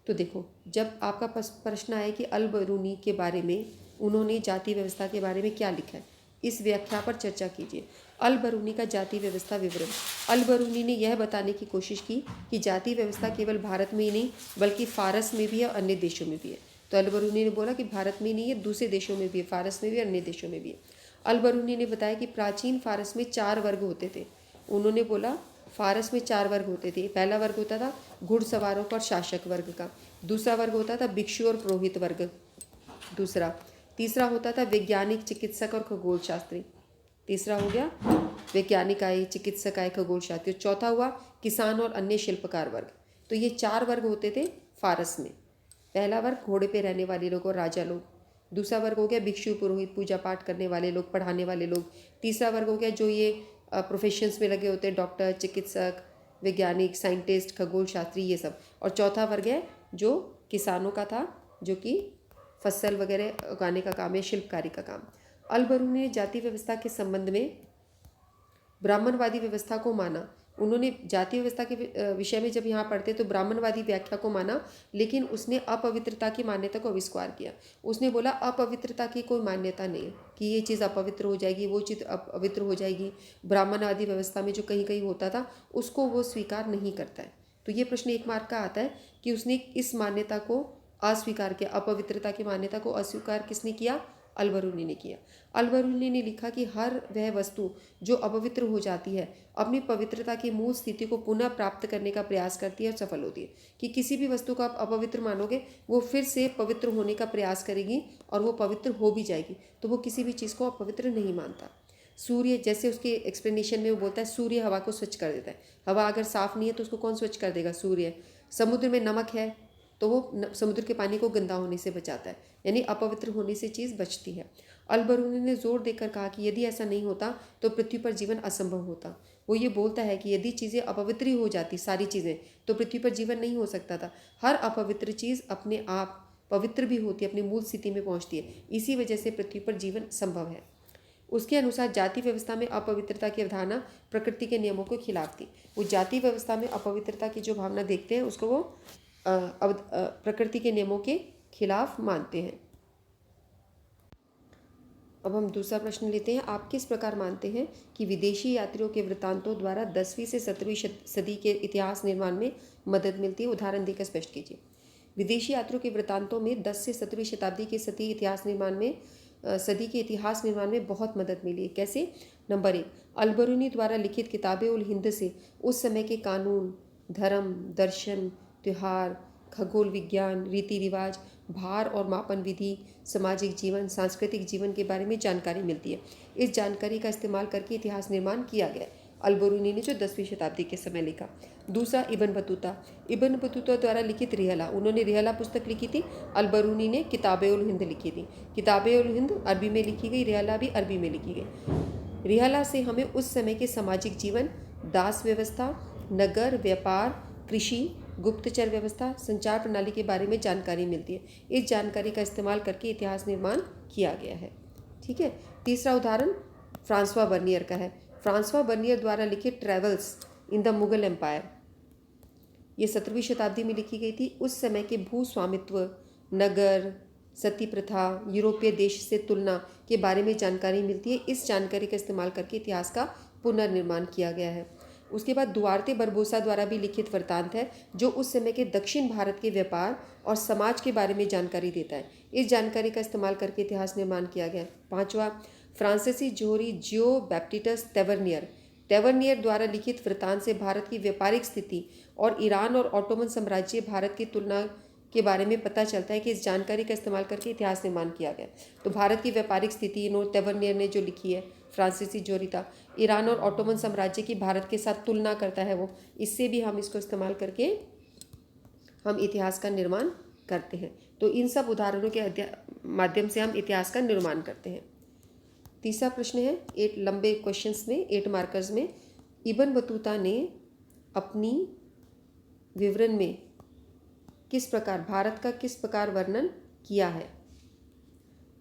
तो देखो, जब आपका प्रश्न आए कि अल-बरूनी के बारे में उन्होंने जाति व्यवस्था के बारे में क्या लिखा है, इस व्याख्या पर चर्चा कीजिए। अल-बरूनी का जाति व्यवस्था विवरण। अल-बरूनी ने यह बताने की कोशिश की कि जाति व्यवस्था केवल भारत में ही नहीं बल्कि फारस में भी है और अन्य देशों में भी है। तो अल-बरूनी ने बोला कि भारत में ही नहीं है, दूसरे देशों में भी है, फारस में भी, अन्य देशों में भी है। अल-बरूनी ने बताया कि प्राचीन फारस में 4 वर्ग होते थे। उन्होंने बोला फारस में 4 वर्ग होते थे। पहला वर्ग होता था घुड़सवारों और शासक वर्ग का, दूसरा वर्ग होता था भिक्षु और पुरोहित वर्ग, दूसरा, तीसरा होता था वैज्ञानिक, चिकित्सक और खगोल शास्त्री, तीसरा हो गया वैज्ञानिक आए, चिकित्सक आए, खगोल शास्त्री, चौथा हुआ किसान और अन्य शिल्पकार वर्ग। तो ये 4 वर्ग होते थे फारस में। पहला वर्ग घोड़े पे रहने वाले लोग और राजा लोग, दूसरा वर्ग हो गया भिक्षु, पुरोहित, पूजा पाठ करने वाले लोग, पढ़ाने वाले लोग, तीसरा वर्ग हो गया जो ये प्रोफेशंस में लगे होते हैं, डॉक्टर, चिकित्सक, वैज्ञानिक, साइंटिस्ट, खगोल शास्त्री, ये सब, और चौथा वर्ग है जो किसानों का था, जो कि फसल वगैरह उगाने का काम है, शिल्पकारी का काम। अल-बरूनी ने जाति व्यवस्था के संबंध में ब्राह्मणवादी व्यवस्था को माना। उन्होंने जाति व्यवस्था के विषय में जब यहाँ पढ़ते तो ब्राह्मणवादी व्याख्या को माना, लेकिन उसने अपवित्रता की मान्यता को अविष्कार किया। उसने बोला अपवित्रता की कोई मान्यता नहीं है कि ये चीज़ अपवित्र हो जाएगी, वो चीज़ अपवित्र हो जाएगी। ब्राह्मणवादी व्यवस्था में जो कहीं कहीं होता था उसको वो स्वीकार नहीं करता है। तो ये प्रश्न 1 मार्क का आता है कि उसने इस मान्यता को अस्वीकार किया, अपवित्रता की मान्यता को अस्वीकार किसने किया, अल-बरूनी ने किया। अल-बरूनी ने लिखा कि हर वह वस्तु जो अपवित्र हो जाती है अपनी पवित्रता की मूल स्थिति को पुनः प्राप्त करने का प्रयास करती है और सफल होती है। कि किसी भी वस्तु को आप अपवित्र मानोगे वो फिर से पवित्र होने का प्रयास करेगी और वो पवित्र हो भी जाएगी। तो वो किसी भी चीज़ को अपवित्र नहीं मानता। सूर्य, जैसे उसके एक्सप्लेनेशन में वो बोलता है सूर्य हवा को स्वच्छ कर देता है। हवा अगर साफ़ नहीं है तो उसको कौन स्वच्छ कर देगा, सूर्य। समुद्र में नमक है तो वो समुद्र के पानी को गंदा होने से बचाता है, यानी अपवित्र होने से चीज़ बचती है। अल-बरूनी ने जोर देकर कहा कि यदि ऐसा नहीं होता तो पृथ्वी पर जीवन असंभव होता। वो ये बोलता है कि यदि चीज़ें अपवित्र ही हो जाती, सारी चीज़ें, तो पृथ्वी पर जीवन नहीं हो सकता था। हर अपवित्र चीज़ अपने आप पवित्र भी होती है, अपनी मूल स्थिति में पहुँचती है, इसी वजह से पृथ्वी पर जीवन संभव है। उसके अनुसार जाति व्यवस्था में अपवित्रता की अवधारणा प्रकृति के नियमों के खिलाफ थी। वो जाति व्यवस्था में अपवित्रता की जो भावना देखते हैं उसको वो प्रकृति के नियमों के खिलाफ मानते हैं। अब हम दूसरा प्रश्न लेते हैं। आप किस प्रकार मानते हैं कि विदेशी यात्रियों के वृत्तांतों द्वारा 10वीं से 17वीं सदी के इतिहास निर्माण में मदद मिलती है? उदाहरण देकर स्पष्ट कीजिए। विदेशी यात्रियों के वृत्तांतों में 10 से 17वीं शताब्दी के सदी के इतिहास निर्माण में बहुत मदद मिली है। कैसे? नंबर 1, अल-बरूनी द्वारा लिखित किताबे उल हिंद से उस समय के कानून, धर्म, दर्शन, त्योहार, खगोल विज्ञान, रीति रिवाज, भार और मापन विधि, सामाजिक जीवन, सांस्कृतिक जीवन के बारे में जानकारी मिलती है। इस जानकारी का इस्तेमाल करके इतिहास निर्माण किया गया। अल-बरूनी ने जो 10वीं शताब्दी के समय लिखा। दूसरा, इब्न बतूता द्वारा लिखित रिहला। उन्होंने रिहला पुस्तक लिखी थी। अल-बरूनी ने किताबे उल हिंद लिखी थी। किताबे उल हिंद अरबी में लिखी गई, रिहला भी अरबी में लिखी गई। रिहला से हमें उस समय के सामाजिक जीवन, दास व्यवस्था, नगर, व्यापार, कृषि, गुप्तचर व्यवस्था, संचार प्रणाली के बारे में जानकारी मिलती है। इस जानकारी का इस्तेमाल करके इतिहास निर्माण किया गया है। ठीक है। तीसरा उदाहरण फ्रांसवा बर्नियर का है। फ्रांसवा बर्नियर द्वारा लिखित travels in the Mughal empire, ये 17वीं शताब्दी में लिखी गई थी। उस समय के भू स्वामित्व, नगर, सती प्रथा, यूरोपीय देश से तुलना के बारे में जानकारी मिलती है। इस जानकारी का इस्तेमाल करके इतिहास का पुनर्निर्माण किया गया है। उसके बाद दुआर्ते बरबोसा द्वारा भी लिखित वृत्तांत है, जो उस समय के दक्षिण भारत के व्यापार और समाज के बारे में जानकारी देता है। इस जानकारी का इस्तेमाल करके इतिहास निर्माण किया गया। पांचवा, फ्रांसीसी जोहरी जियो बैप्टिस्टस तेवर्नियर, तेवर्नियर द्वारा लिखित वृत्तांत से भारत की व्यापारिक स्थिति और ईरान और ऑटोमन साम्राज्य भारत की तुलना के बारे में पता चलता है कि इस जानकारी का इस्तेमाल करके इतिहास निर्माण किया गया। तो भारत की व्यापारिक स्थिति तेवर्नियर ने जो लिखी है, फ्रांसीसी जोरिता, ईरान और ऑटोमन साम्राज्य की भारत के साथ तुलना करता है वो, इससे भी हम इसको इस्तेमाल करके हम इतिहास का निर्माण करते हैं। तो इन सब उदाहरणों के माध्यम से हम इतिहास का निर्माण करते हैं। तीसरा प्रश्न है 8 लंबे क्वेश्चंस में, 8 मार्कर्स में, इब्न बतूता ने अपनी विवरण में किस प्रकार भारत का किस प्रकार वर्णन किया है।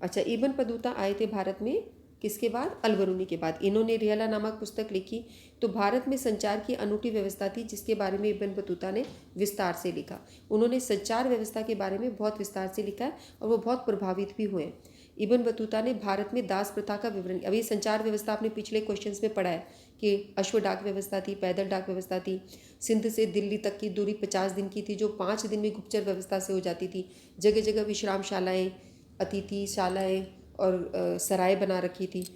अच्छा, इब्न बतूता आए थे भारत में किसके बाद? अल-बरूनी के बाद। इन्होंने रिहला नामक पुस्तक लिखी। तो भारत में संचार की अनूठी व्यवस्था थी, जिसके बारे में इब्न बतूता ने विस्तार से लिखा। उन्होंने संचार व्यवस्था के बारे में बहुत विस्तार से लिखा है और वो बहुत प्रभावित भी हुए। इब्न बतूता ने भारत में दास प्रथा का विवरण, अभी संचार व्यवस्था आपने पिछले क्वेश्चंस में पढ़ा है कि अश्व डाक व्यवस्था थी, पैदल डाक व्यवस्था थी, सिंध से दिल्ली तक की दूरी 50 दिन की थी, जो 5 दिन में गुप्तचर व्यवस्था से हो जाती थी। जगह जगह विश्रामशालाएँ, अतिथिशालाएँ और सराय बना रखी थी।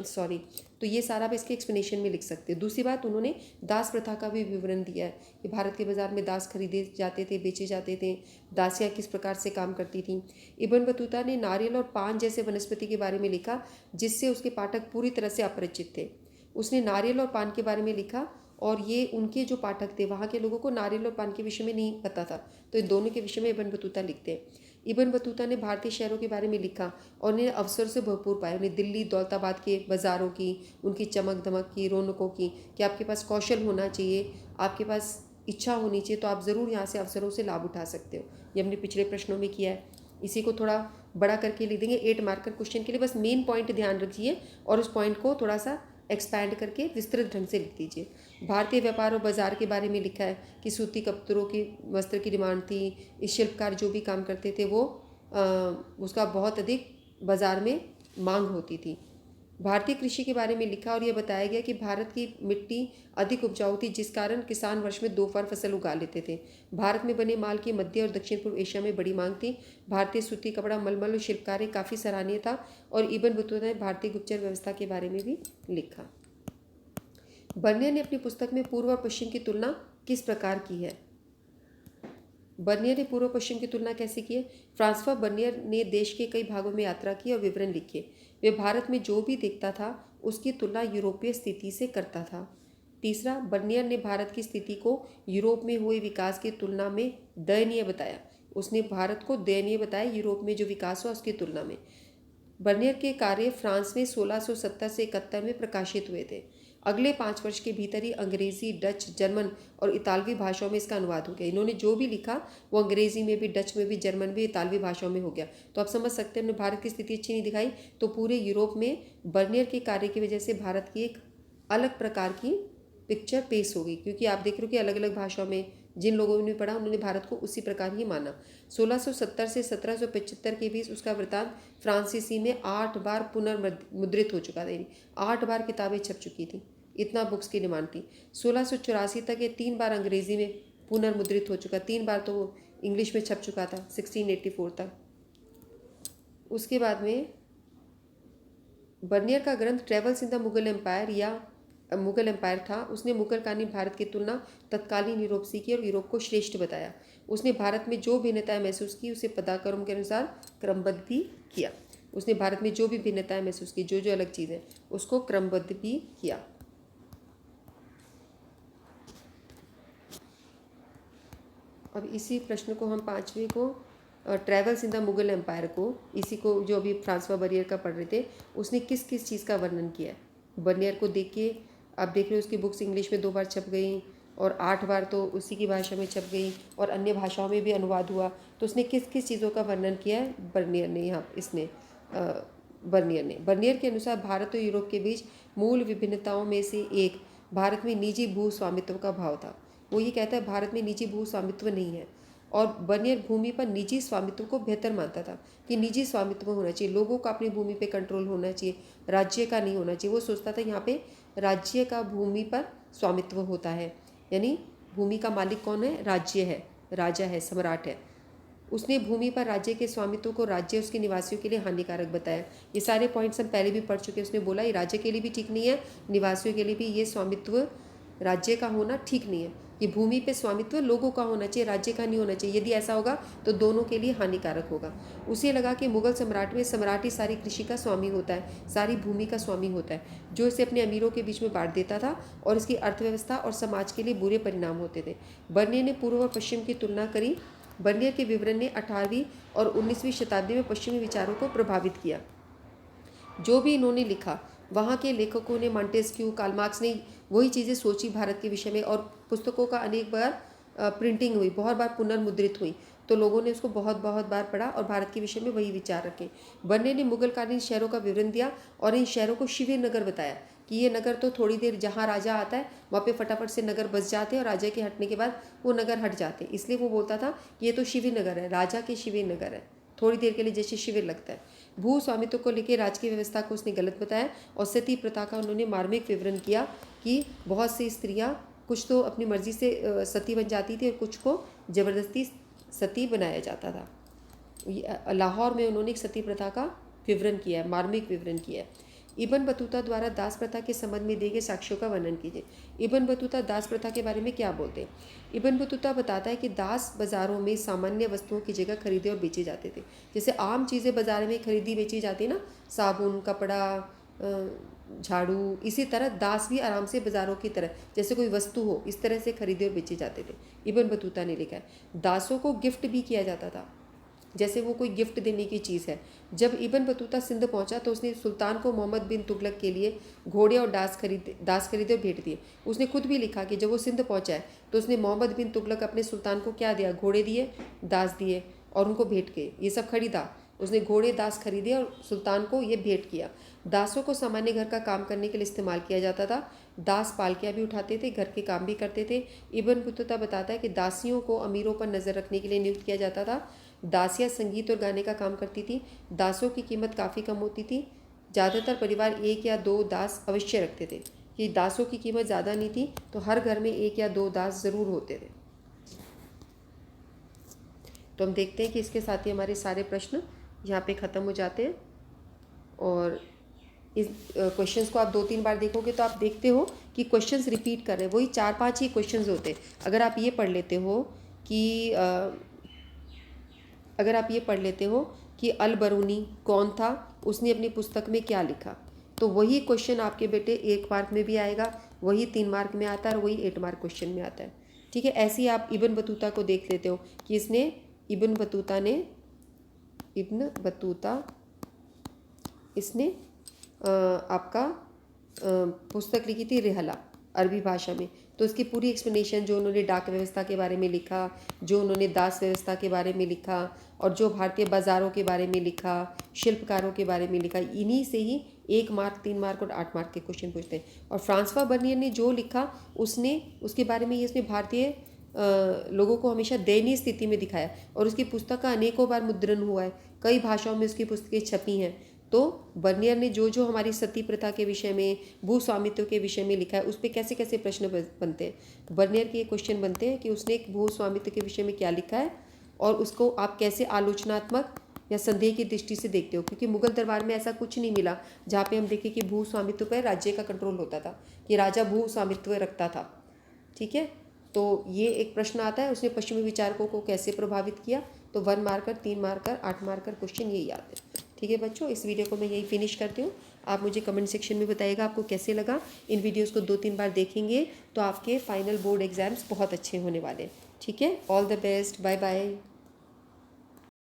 सॉरी। तो ये सारा आप इसके एक्सप्लेनेशन में लिख सकते हैं। दूसरी बात, उन्होंने दास प्रथा का भी विवरण दिया है कि भारत के बाज़ार में दास खरीदे जाते थे, बेचे जाते थे, दासियाँ किस प्रकार से काम करती थीं। इब्न बतूता ने नारियल और पान जैसे वनस्पति के बारे में लिखा, जिससे उसके पाठक पूरी तरह से अपरिचित थे। उसने नारियल और पान के बारे में लिखा और ये उनके जो पाठक थे वहाँ के लोगों को नारियल और पान के विषय में नहीं पता था। तो इन दोनों के विषय में इब्न बतूता लिखते हैं। इब्न बतूता ने भारतीय शहरों के बारे में लिखा और उन्हें अवसर से भरपूर पाया। उन्हें दिल्ली, दौलताबाद के बाज़ारों की, उनकी चमक धमक की, रौनकों की, कि आपके पास कौशल होना चाहिए, आपके पास इच्छा होनी चाहिए, तो आप ज़रूर यहाँ से अवसरों से लाभ उठा सकते हो। ये हमने पिछले प्रश्नों में किया है। इसी को थोड़ा बड़ा करके लिख देंगे 8 मार्कर क्वेश्चन के लिए। बस मेन पॉइंट ध्यान रखिए और उस पॉइंट को थोड़ा सा एक्सपैंड करके विस्तृत ढंग से लिख दीजिए। भारतीय व्यापार और बाजार के बारे में लिखा है कि सूती कपड़ों की वस्त्र की डिमांड थी। इस शिल्पकार जो भी काम करते थे वो उसका बहुत अधिक बाजार में मांग होती थी। भारतीय कृषि के बारे में लिखा और यह बताया गया कि भारत की मिट्टी अधिक उपजाऊ थी, जिस कारण किसान वर्ष में 2 बार फसल उगा लेते थे। भारत में बने माल की मध्य और दक्षिण पूर्व एशिया में बड़ी मांग थी। भारतीय सूती कपड़ा, मलमल और शिल्पकारी काफ़ी सराहनीय था। और इब्न बतूता ने भारतीय गुप्तचर व्यवस्था के बारे में भी लिखा। बर्नियर ने अपनी पुस्तक में पूर्व और पश्चिम की तुलना किस प्रकार की है? बर्नियर ने पूर्व पश्चिम की तुलना कैसे की है? फ्रांसवा बर्नियर ने देश के कई भागों में यात्रा की और विवरण लिखे। वे भारत में जो भी देखता था उसकी तुलना यूरोपीय स्थिति से करता था। तीसरा, बर्नियर ने भारत की स्थिति को यूरोप में हुए विकास की तुलना में दयनीय बताया। उसने भारत को दयनीय बताया यूरोप में जो विकास हुआ उसकी तुलना में। बर्नियर के कार्य फ्रांस में 1670 से 71 में प्रकाशित हुए थे। अगले 5 वर्ष के भीतर ही अंग्रेज़ी, डच, जर्मन और इतालवी भाषाओं में इसका अनुवाद हो गया। इन्होंने जो भी लिखा वो अंग्रेज़ी में भी, डच में भी, जर्मन भी, इतालवी भाषाओं में हो गया। तो आप समझ सकते हैं, भारत की स्थिति अच्छी नहीं दिखाई तो पूरे यूरोप में बर्नियर के कार्य की वजह से भारत की एक अलग प्रकार की पिक्चर पेश हो गई, क्योंकि आप देख रहे हो कि अलग अलग भाषाओं में जिन लोगों ने पढ़ा उन्होंने भारत को उसी प्रकार ही माना। 1670 से 1775 के बीच उसका वृत्तांत फ्रांसीसी में 8 बार पुनर्मुद्रित हो चुका था। 8 बार किताबें छप चुकी थी, इतना बुक्स की डिमांड थी। 1684 तक ये 3 बार अंग्रेज़ी में पुनर्मुद्रित हो चुका, 3 बार तो वो इंग्लिश में छप चुका था 1684 तक। उसके बाद में बर्नियर का ग्रंथ travels in the Mughal empire या मुगल एम्पायर था। उसने मुगलकालीन भारत की तुलना तत्कालीन यूरोप से की और यूरोप को श्रेष्ठ बताया। उसने भारत में जो भिन्नताएं महसूस की उसे पदाक्रम के अनुसार क्रमबद्ध भी किया। उसने भारत में जो भी भिन्नताएं महसूस की, जो जो अलग चीज़ें, उसको क्रमबद्ध भी किया। अब इसी प्रश्न को हम 5वें को travels in the Mughal empire को, इसी को जो अभी फ्रांसवा बर्नियर का पढ़ रहे थे, उसने किस किस चीज़ का वर्णन किया है। बर्नियर को देख के आप देख रहे हो उसकी बुक्स इंग्लिश में 2 बार छप गई और 8 बार तो उसी की भाषा में छप गई और अन्य भाषाओं में भी अनुवाद हुआ। तो उसने किस किस चीज़ों का वर्णन किया है बर्नियर ने, यहाँ इसने बर्नियर के अनुसार भारत और यूरोप के बीच मूल विभिन्नताओं में से एक भारत में निजी भू स्वामित्व का भाव था। वो ये कहता है भारत में निजी भू स्वामित्व नहीं है, और बर्नियर भूमि पर निजी स्वामित्व को बेहतर मानता था कि निजी स्वामित्व होना चाहिए, लोगों का अपनी भूमि पे कंट्रोल होना चाहिए, राज्य का नहीं होना चाहिए। वो सोचता था यहाँ पे राज्य का भूमि पर स्वामित्व होता है, यानी भूमि का मालिक कौन है, राज्य है, राजा है, सम्राट है। उसने भूमि पर राज्य के स्वामित्व को राज्य उसके निवासियों के लिए हानिकारक बताया। ये सारे पॉइंट्स हम पहले भी पढ़ चुके हैं। उसने बोला ये राज्य के लिए भी ठीक नहीं है, निवासियों के लिए भी ये स्वामित्व राज्य का होना ठीक नहीं है। ये भूमि पे स्वामित्व लोगों का होना चाहिए, राज्य का नहीं होना चाहिए। यदि ऐसा होगा तो दोनों के लिए हानिकारक होगा। उसे लगा कि मुगल सम्राट में सम्राट ही सारी कृषि का स्वामी होता है, सारी भूमि का स्वामी होता है, जो इसे अपने अमीरों के बीच में बांट देता था और इसकी अर्थव्यवस्था और समाज के लिए बुरे परिणाम होते थे। बर्नियर ने पूर्व और पश्चिम की तुलना करी। बर्नियर के विवरण ने 18वीं और 19वीं शताब्दी में पश्चिमी विचारों को प्रभावित किया। जो भी इन्होंने लिखा, वहाँ के लेखकों ने, मॉन्टेस्क्यू, कार्ल मार्क्स ने वही चीज़ें सोची भारत के विषय में, और पुस्तकों का अनेक बार प्रिंटिंग हुई, बहुत बार पुनर्मुद्रित हुई, तो लोगों ने उसको बहुत बहुत बार पढ़ा और भारत के विषय में वही विचार रखे। बर्नियर ने मुगलकालीन शहरों का विवरण दिया और इन शहरों को शिविर नगर बताया कि ये नगर तो थोड़ी देर जहाँ राजा आता है वहाँ पे फटाफट से नगर बस जाते हैं और राजा के हटने के बाद वो नगर हट जाते हैं। इसलिए वो बोलता था कि ये तो शिविर नगर है, राजा के शिविर नगर है, थोड़ी देर के लिए जैसे शिविर लगता है। भू स्वामित्व को लेकर राजकीय व्यवस्था को उसने गलत बताया और सती प्रथा का उन्होंने मार्मिक विवरण किया कि बहुत सी स्त्रियां कुछ तो अपनी मर्जी से सती बन जाती थी और कुछ को जबरदस्ती सती बनाया जाता था। लाहौर में उन्होंने एक सती प्रथा का विवरण किया है, मार्मिक विवरण किया है। इब्न बतूता द्वारा दास प्रथा के संबंध में दिए गए साक्ष्यों का वर्णन कीजिए। इब्न बतूता दास प्रथा के बारे में क्या बोलते हैं। इब्न बतूता बताता है कि दास बाज़ारों में सामान्य वस्तुओं की जगह खरीदे और बेचे जाते थे। जैसे आम चीज़ें बाज़ार में खरीदी बेची जाती ना, साबुन, कपड़ा, झाड़ू, इसी तरह दास भी आराम से बाज़ारों की तरह जैसे कोई वस्तु हो इस तरह से खरीदे और बेचे जाते थे। इब्न बतूता ने लिखा है। दासों को गिफ्ट भी किया जाता था, जैसे वो कोई गिफ्ट देने की चीज़ है। जब इब्न बतूता सिंध पहुंचा तो उसने सुल्तान को मोहम्मद बिन तुगलक के लिए घोड़े और दास खरीदे और भेंट दिए। उसने खुद भी लिखा कि जब वो सिंध पहुंचा है तो उसने मोहम्मद बिन तुगलक अपने सुल्तान को क्या दिया, घोड़े दिए, दास दिए और उनको भेंट किए, ये सब खरीदा। उसने घोड़े दास खरीदे और सुल्तान को ये भेंट किया। दासों को सामान्य घर का काम करने के लिए इस्तेमाल किया जाता था। दास पालकियाँ भी उठाते थे, घर के काम भी करते थे। इब्न बतूता बताता है कि दासियों को अमीरों पर नज़र रखने के लिए नियुक्त किया जाता था। दासियाँ संगीत और गाने का काम करती थी। दासों की कीमत काफ़ी कम होती थी। ज़्यादातर परिवार 1 या 2 दास अवश्य रखते थे। कि दासों की कीमत ज़्यादा नहीं थी तो हर घर में 1 या 2 दास ज़रूर होते थे। तो हम देखते हैं कि इसके साथ ही हमारे सारे प्रश्न यहाँ पे ख़त्म हो जाते हैं। और इस क्वेश्चंस को आप 2-3 बार देखोगे तो आप देखते हो कि क्वेश्चंस रिपीट कर रहे हैं, वही 4-5 ही क्वेश्चंस होते हैं। अगर आप ये पढ़ लेते हो कि अल बरूनी कौन था, उसने अपनी पुस्तक में क्या लिखा, तो वही क्वेश्चन आपके बेटे 1 मार्क में भी आएगा, वही 3 मार्क में आता है और वही 8 मार्क क्वेश्चन में आता है। ठीक है, ऐसे ही आप इब्न बतूता को देख लेते हो कि इब्न बतूता इसने आपका पुस्तक लिखी थी रिहला अरबी भाषा में। तो उसकी पूरी एक्सप्लेनेशन, जो उन्होंने डाक व्यवस्था के बारे में लिखा, जो उन्होंने दास व्यवस्था के बारे में लिखा और जो भारतीय बाज़ारों के बारे में लिखा, शिल्पकारों के बारे में लिखा, इन्हीं से ही 1 मार्क, 3 मार्क और 8 मार्क के क्वेश्चन पूछते हैं। और फ्रांसवा बर्नियर ने जो लिखा उसके बारे में इसने भारतीय लोगों को हमेशा दयनीय स्थिति में दिखाया और उसकी पुस्तक का अनेकों बार मुद्रण हुआ है, कई भाषाओं में उसकी पुस्तकें छपी हैं। तो बर्नियर ने जो हमारी सती प्रथा के विषय में, भू स्वामित्व के विषय में लिखा है, उस पर कैसे कैसे प्रश्न बनते हैं। बर्नियर के ये क्वेश्चन बनते हैं कि उसने एक भू स्वामित्व के विषय में क्या लिखा है और उसको आप कैसे आलोचनात्मक या संदेह की दृष्टि से देखते हो, क्योंकि मुगल दरबार में ऐसा कुछ नहीं मिला जहाँ पे हम देखें कि भू स्वामित्व पर राज्य का कंट्रोल होता था, कि राजा भू स्वामित्व रखता था। ठीक है, तो ये एक प्रश्न आता है, उसने पश्चिमी विचारकों को कैसे प्रभावित किया। तो 1 मार्कर, 3 मार्कर, 8 मार्कर क्वेश्चन यही आते हैं। ठीक है बच्चों, इस वीडियो को मैं यही फिनिश करती हूँ। आप मुझे कमेंट सेक्शन में बताइएगा आपको कैसे लगा। इन वीडियोस को 2-3 बार देखेंगे तो आपके फाइनल बोर्ड एग्जाम्स बहुत अच्छे होने वाले हैं। ठीक है, all the best, bye bye.